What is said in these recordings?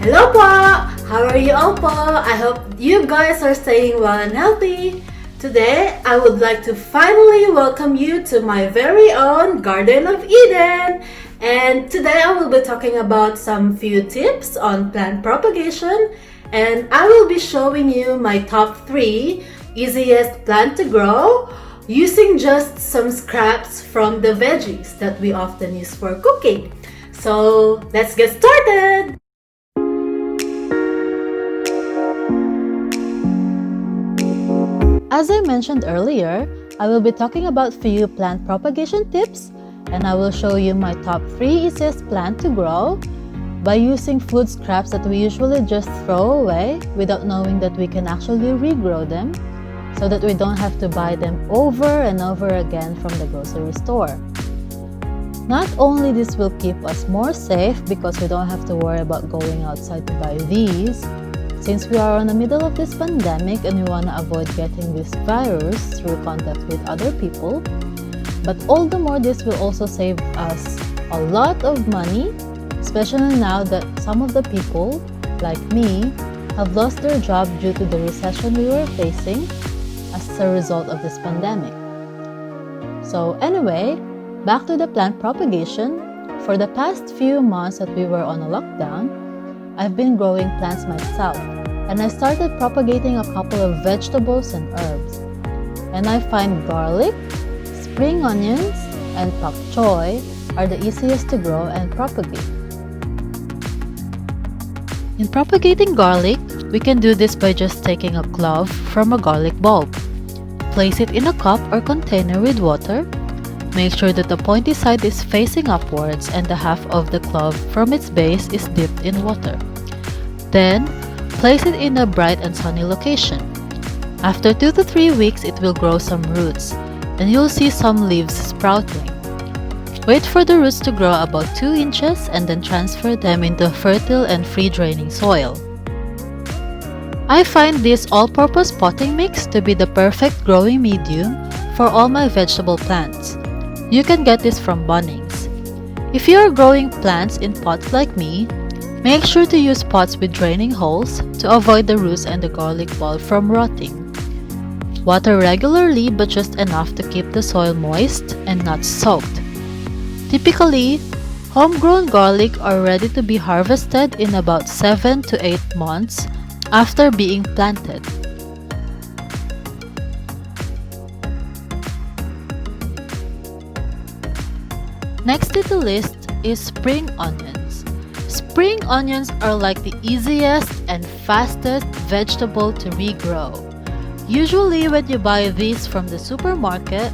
Hello po! How are you all po? I hope you guys are staying well and healthy. Today, I would like to finally welcome you to my very own Garden of Eden. And today I will be talking about some few tips on plant propagation, and I will be showing you my top 3 easiest plant to grow using just some scraps from the veggies that we often use for cooking. So let's get started! As I mentioned earlier, I will be talking about few plant propagation tips, and I will show you my top 3 easiest plant to grow by using food scraps that we usually just throw away without knowing that we can actually regrow them, so that we don't have to buy them over and over again from the grocery store. Not only this will keep us more safe because we don't have to worry about going outside to buy these, since we are in the middle of this pandemic and we want to avoid getting this virus through contact with other people, but all the more this will also save us a lot of money, especially now that some of the people, like me, have lost their job due to the recession we were facing as a result of this pandemic. So anyway, back to the plant propagation. For the past few months that we were on a lockdown, I've been growing plants myself, and I started propagating a couple of vegetables and herbs. And I find garlic, spring onions, and pak choy are the easiest to grow and propagate. In propagating garlic, we can do this by just taking a clove from a garlic bulb. Place it in a cup or container with water. Make sure that the pointy side is facing upwards and the half of the clove from its base is dipped in water. Then, place it in a bright and sunny location. After 2 to 3 weeks, it will grow some roots, and you'll see some leaves sprouting. Wait for the roots to grow about 2 inches and then transfer them into fertile and free-draining soil. I find this all-purpose potting mix to be the perfect growing medium for all my vegetable plants. You can get this from Bunnings. If you are growing plants in pots like me, make sure to use pots with draining holes to avoid the roots and the garlic bulb from rotting. Water regularly, but just enough to keep the soil moist and not soaked. Typically, homegrown garlic are ready to be harvested in about 7 to 8 months after being planted. Next to the list is spring onions. Spring onions are like the easiest and fastest vegetable to regrow. Usually when you buy these from the supermarket,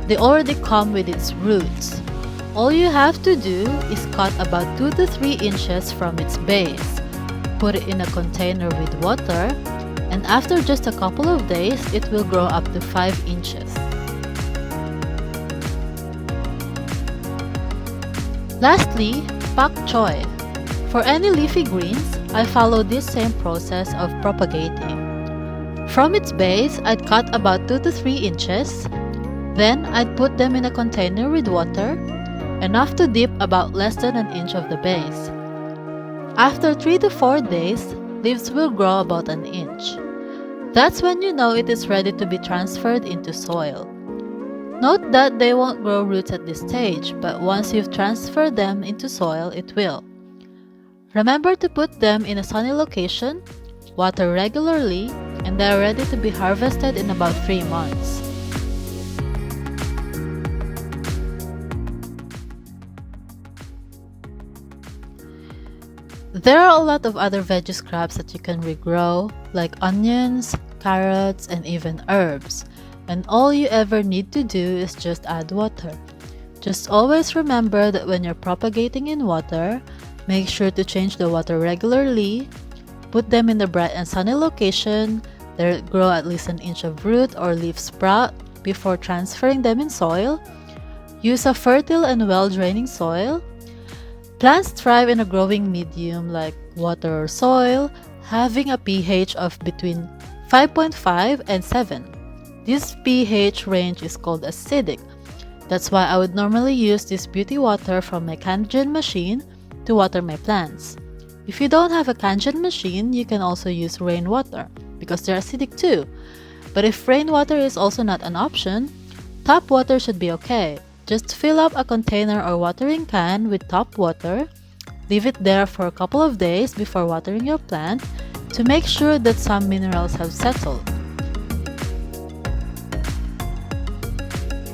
they already come with its roots. All you have to do is cut about 2 to 3 inches from its base. Put it in a container with water, and after just a couple of days, it will grow up to 5 inches. Lastly, pak choy. For any leafy greens, I follow this same process of propagating. From its base, I'd cut about 2 to 3 inches. Then, I'd put them in a container with water, enough to dip about less than an inch of the base. After 3 to 4 days, leaves will grow about an inch. That's when you know it is ready to be transferred into soil. Note that they won't grow roots at this stage, but once you've transferred them into soil, it will. Remember to put them in a sunny location, water regularly, and they are ready to be harvested in about 3 months. There are a lot of other veggie scraps that you can regrow, like onions, carrots, and even herbs. And all you ever need to do is just add water. Just always remember that when you're propagating in water, make sure to change the water regularly, put them in the bright and sunny location, let it grow at least an inch of root or leaf sprout before transferring them in soil. Use a fertile and well-draining soil. Plants thrive in a growing medium like water or soil, having a pH of between 5.5 and 7. This pH range is called acidic. That's why I would normally use this beauty water from my Canadian machine to water my plants. If you don't have a kangen machine, you can also use rainwater because they're acidic too. But if rainwater is also not an option, tap water should be okay. Just fill up a container or watering can with tap water, leave it there for a couple of days before watering your plant to make sure that some minerals have settled.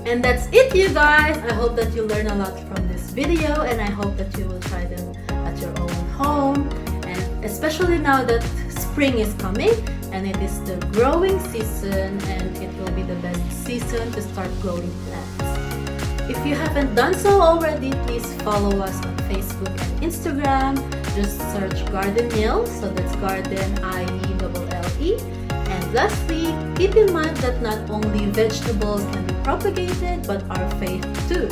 And that's it, you guys. I hope that you learned a lot from this video, and I hope that you will try them at your own home, and especially now that spring is coming and it is the growing season, and it will be the best season to start growing plants. If you haven't done so already, please follow us on Facebook and Instagram. Just search Garden Meal, so that's Garden IELLE. And lastly, keep in mind that not only vegetables can be propagated, but our faith too.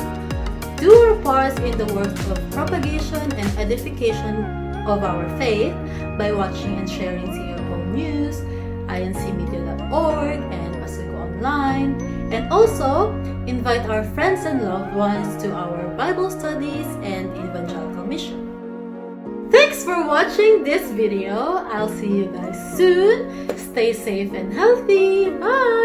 Do our parts in the work of propagation and edification of our faith by watching and sharing CFO News, incmedia.org, and Pasigo Online. And also, invite our friends and loved ones to our Bible studies and evangelical mission. Thanks for watching this video. I'll see you guys soon. Stay safe and healthy. Bye!